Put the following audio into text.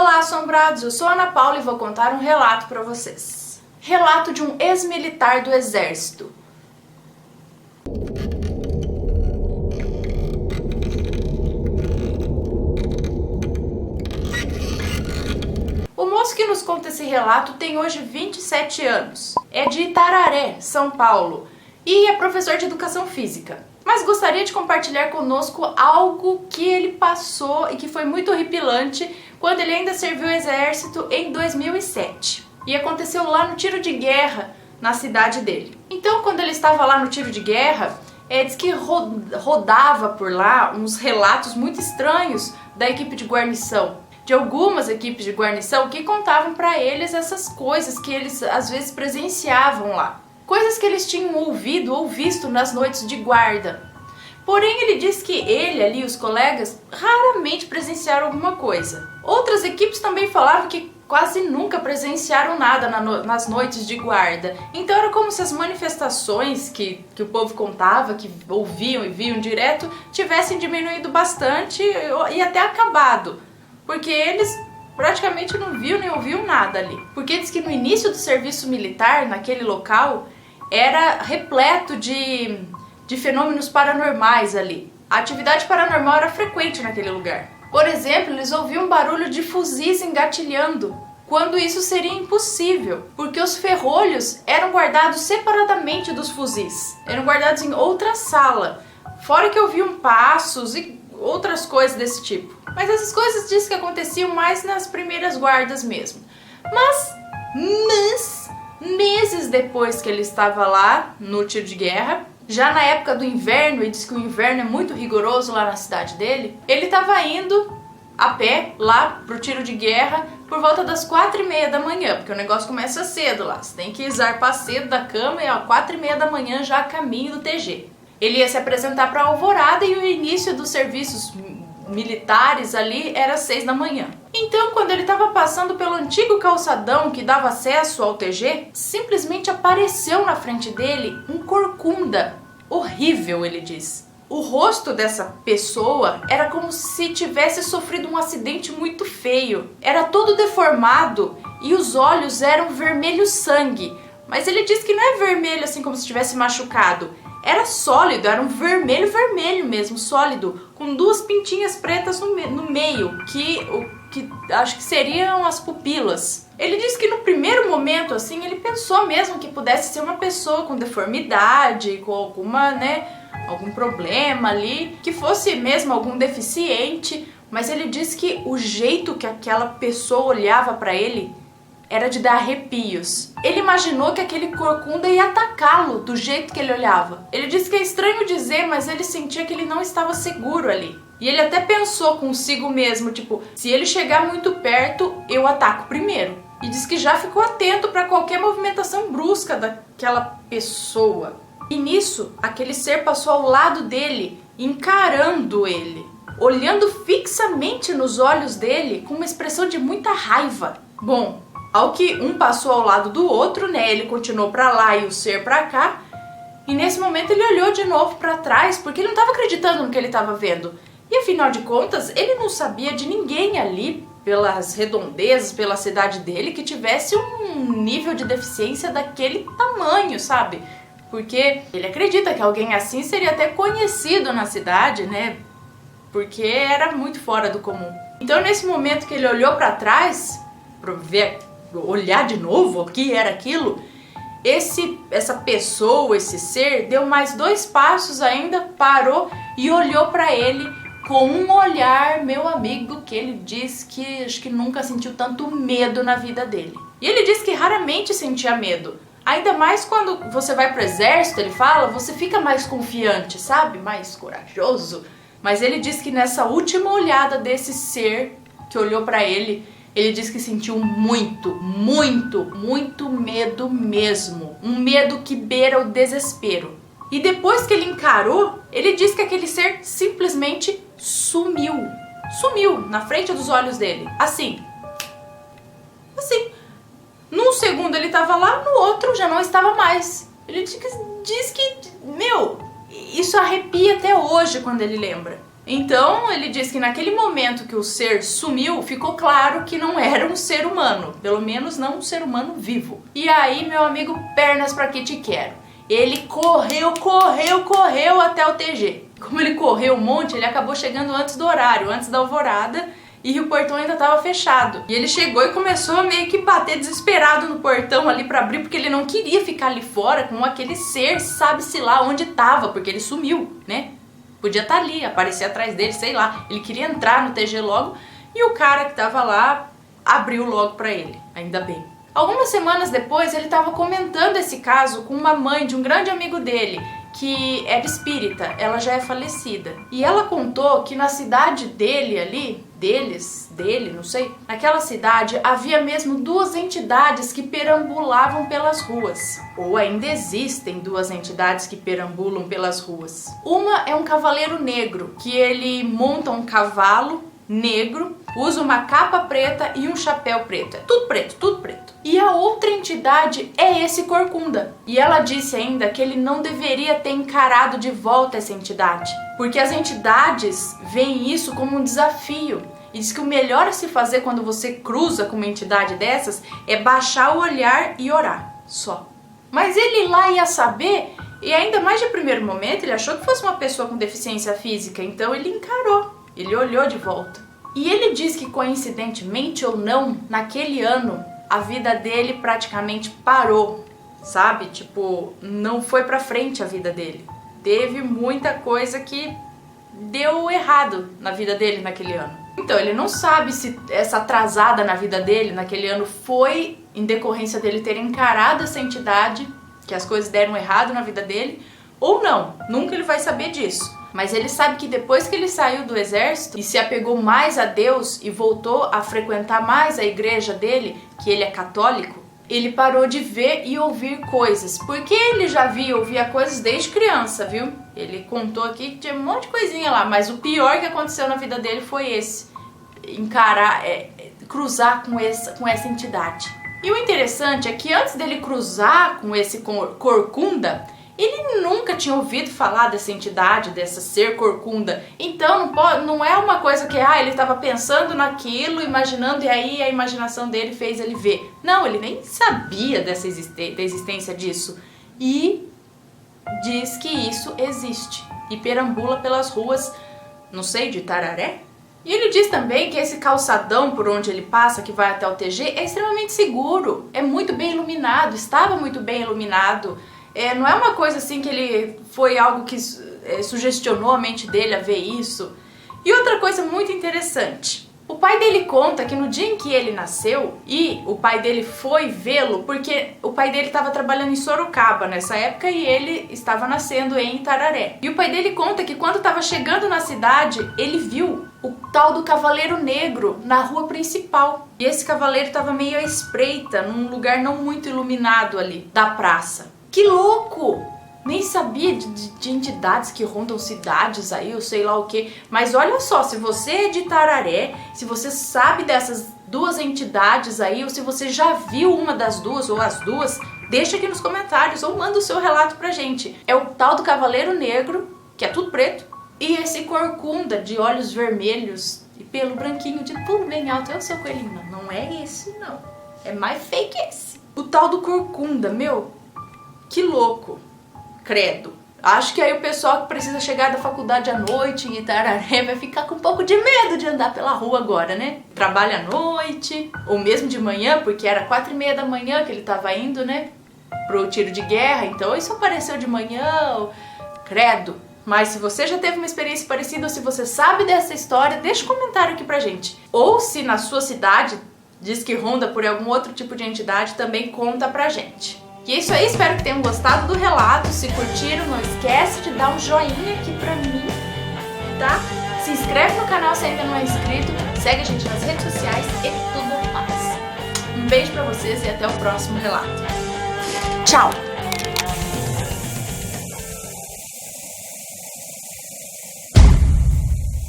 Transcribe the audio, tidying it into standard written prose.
Olá, assombrados! Eu sou a Ana Paula e vou contar um relato para vocês. Relato de um ex-militar do Exército. O moço que nos conta esse relato tem hoje 27 anos. É de Itararé, São Paulo, e é professor de educação física. Mas gostaria de compartilhar conosco algo que ele passou e que foi muito horripilante quando ele ainda serviu o exército em 2007. E aconteceu lá no tiro de guerra na cidade dele. Então, quando ele estava lá no tiro de guerra, diz que rodava por lá uns relatos muito estranhos da equipe de guarnição. De algumas equipes de guarnição que contavam para eles essas coisas que eles às vezes presenciavam lá. Coisas que eles tinham ouvido ou visto nas noites de guarda. Porém, ele diz que ele ali e os colegas raramente presenciaram alguma coisa. Outras equipes também falaram que quase nunca presenciaram nada nas noites de guarda. Então era como se as manifestações que o povo contava, que ouviam e viam direto, tivessem diminuído bastante e até acabado. Porque eles praticamente não viam nem ouviam nada ali. Porque diz que no início do serviço militar, naquele local, era repleto de fenômenos paranormais ali. A atividade paranormal era frequente naquele lugar. Por exemplo, eles ouviam barulho de fuzis engatilhando, quando isso seria impossível, porque os ferrolhos eram guardados separadamente dos fuzis. Eram guardados em outra sala. Fora que ouviam passos e outras coisas desse tipo. Mas essas coisas diz que aconteciam mais nas primeiras guardas mesmo. Mas meses depois que ele estava lá no tiro de guerra, já na época do inverno, e diz que o inverno é muito rigoroso lá na cidade dele, ele estava indo a pé lá pro tiro de guerra por volta das 4h30 da manhã, porque o negócio começa cedo lá, você tem que zarpar cedo da cama e às 4h30 da manhã já a caminho do TG. Ele ia se apresentar para a Alvorada e o início dos serviços militares ali era 6 da manhã. Então, quando ele estava passando pelo antigo calçadão que dava acesso ao TG, simplesmente apareceu na frente dele um corcunda. Horrível, ele diz. O rosto dessa pessoa era como se tivesse sofrido um acidente muito feio. Era todo deformado e os olhos eram vermelho sangue. Mas ele diz que não é vermelho assim como se tivesse machucado. Era sólido, era um vermelho mesmo, sólido, com duas pintinhas pretas no meio, que acho que seriam as pupilas. Ele disse que no primeiro momento, assim, ele pensou mesmo que pudesse ser uma pessoa com deformidade, com algum problema ali, que fosse mesmo algum deficiente, mas ele disse que o jeito que aquela pessoa olhava para ele era de dar arrepios. Ele imaginou que aquele corcunda ia atacá-lo do jeito que ele olhava. Ele disse que é estranho dizer, mas ele sentia que ele não estava seguro ali. E ele até pensou consigo mesmo, tipo, se ele chegar muito perto, eu ataco primeiro. E disse que já ficou atento para qualquer movimentação brusca daquela pessoa. E nisso, aquele ser passou ao lado dele, encarando ele, olhando fixamente nos olhos dele com uma expressão de muita raiva. Bom, ao que um passou ao lado do outro, ele continuou para lá e o ser para cá. E nesse momento ele olhou de novo para trás, porque ele não estava acreditando no que ele estava vendo. E afinal de contas, ele não sabia de ninguém ali, pelas redondezas, pela cidade dele, que tivesse um nível de deficiência daquele tamanho, sabe? Porque ele acredita que alguém assim seria até conhecido na cidade, porque era muito fora do comum. Então nesse momento que ele olhou para trás, para olhar de novo o que era aquilo, essa pessoa, esse ser, deu mais 2 passos ainda, parou e olhou para ele com um olhar, meu amigo, que ele diz que acho que nunca sentiu tanto medo na vida dele. E ele diz que raramente sentia medo. Ainda mais quando você vai pro exército, ele fala, você fica mais confiante, sabe? Mais corajoso. Mas ele diz que nessa última olhada desse ser que olhou para ele diz que sentiu muito medo mesmo. Um medo que beira o desespero. E depois que ele encarou, ele diz que aquele ser simplesmente sumiu. Sumiu na frente dos olhos dele. Assim. Num segundo ele estava lá, no outro já não estava mais. Ele diz que, isso arrepia até hoje quando ele lembra. Então ele diz que naquele momento que o ser sumiu, ficou claro que não era um ser humano, pelo menos não um ser humano vivo. E aí, meu amigo, pernas pra que te quero. Ele correu até o TG. Como ele correu um monte, ele acabou chegando antes do horário, antes da alvorada, e o portão ainda estava fechado. E ele chegou e começou a meio que bater desesperado no portão ali pra abrir, porque ele não queria ficar ali fora com aquele ser, sabe-se lá onde tava, porque ele sumiu, né? Podia estar ali, aparecer atrás dele, sei lá. Ele queria entrar no TG logo e o cara que tava lá abriu logo pra ele, ainda bem. Algumas semanas depois, ele estava comentando esse caso com uma mãe de um grande amigo dele, que era espírita, ela já é falecida. E ela contou que na cidade dele ali, dele, não sei, naquela cidade havia mesmo duas entidades que perambulavam pelas ruas. Ou ainda existem duas entidades que perambulam pelas ruas. Uma é um cavaleiro negro, que ele monta um cavalo negro, usa uma capa preta e um chapéu preto. É tudo preto, tudo preto. E a outra entidade é esse corcunda. E ela disse ainda que ele não deveria ter encarado de volta essa entidade, porque as entidades veem isso como um desafio. E diz que o melhor a se fazer quando você cruza com uma entidade dessas é baixar o olhar e orar, só. Mas ele lá ia saber, e ainda mais de primeiro momento, ele achou que fosse uma pessoa com deficiência física, então ele encarou. Ele olhou de volta. E ele diz que, coincidentemente ou não, naquele ano, a vida dele praticamente parou, sabe? Tipo, não foi pra frente a vida dele. Teve muita coisa que deu errado na vida dele naquele ano. Então, ele não sabe se essa atrasada na vida dele naquele ano foi em decorrência dele ter encarado essa entidade, que as coisas deram errado na vida dele, ou não. Nunca ele vai saber disso. Mas ele sabe que depois que ele saiu do exército e se apegou mais a Deus e voltou a frequentar mais a igreja dele, que ele é católico, ele parou de ver e ouvir coisas. Porque ele já via e ouvia coisas desde criança, viu? Ele contou aqui que tinha um monte de coisinha lá, mas o pior que aconteceu na vida dele foi esse. Cruzar com essa entidade. E o interessante é que antes dele cruzar com esse corcunda, ele nunca tinha ouvido falar dessa entidade, dessa ser corcunda. Então não é uma coisa que ele estava pensando naquilo, imaginando, e aí a imaginação dele fez ele ver. Não, ele nem sabia da existência disso. E diz que isso existe. E perambula pelas ruas, não sei, de Tararé? E ele diz também que esse calçadão por onde ele passa, que vai até o TG, é extremamente seguro. É muito bem iluminado, estava muito bem iluminado. Não é uma coisa assim que ele foi algo que sugestionou a mente dele a ver isso. E outra coisa muito interessante, o pai dele conta que no dia em que ele nasceu, e o pai dele foi vê-lo, porque o pai dele estava trabalhando em Sorocaba nessa época e ele estava nascendo em Tararé. E o pai dele conta que quando estava chegando na cidade, ele viu o tal do Cavaleiro Negro na rua principal. E esse cavaleiro estava meio à espreita, num lugar não muito iluminado ali, da praça. Que louco! Nem sabia de entidades que rondam cidades aí, eu sei lá o que. Mas olha só, se você é de Tararé, se você sabe dessas duas entidades aí, ou se você já viu uma das duas ou as duas, deixa aqui nos comentários ou manda o seu relato pra gente. É o tal do Cavaleiro Negro, que é tudo preto, e esse corcunda de olhos vermelhos e pelo branquinho de pulo bem alto. É o seu coelhinho? Não é esse não. É mais fake esse. O tal do corcunda, meu, que louco. Credo. Acho que aí o pessoal que precisa chegar da faculdade à noite em Itararé vai ficar com um pouco de medo de andar pela rua agora, né? Trabalha à noite, ou mesmo de manhã, porque era 4h30 da manhã que ele tava indo, né? Pro tiro de guerra, então isso apareceu de manhã, credo. Mas se você já teve uma experiência parecida, ou se você sabe dessa história, deixa um comentário aqui pra gente. Ou se na sua cidade diz que ronda por algum outro tipo de entidade, também conta pra gente. E é isso aí, espero que tenham gostado do relato. Se curtiram, não esquece de dar um joinha aqui pra mim, tá? Se inscreve no canal se ainda não é inscrito, segue a gente nas redes sociais e tudo mais. Um beijo pra vocês e até o próximo relato. Tchau!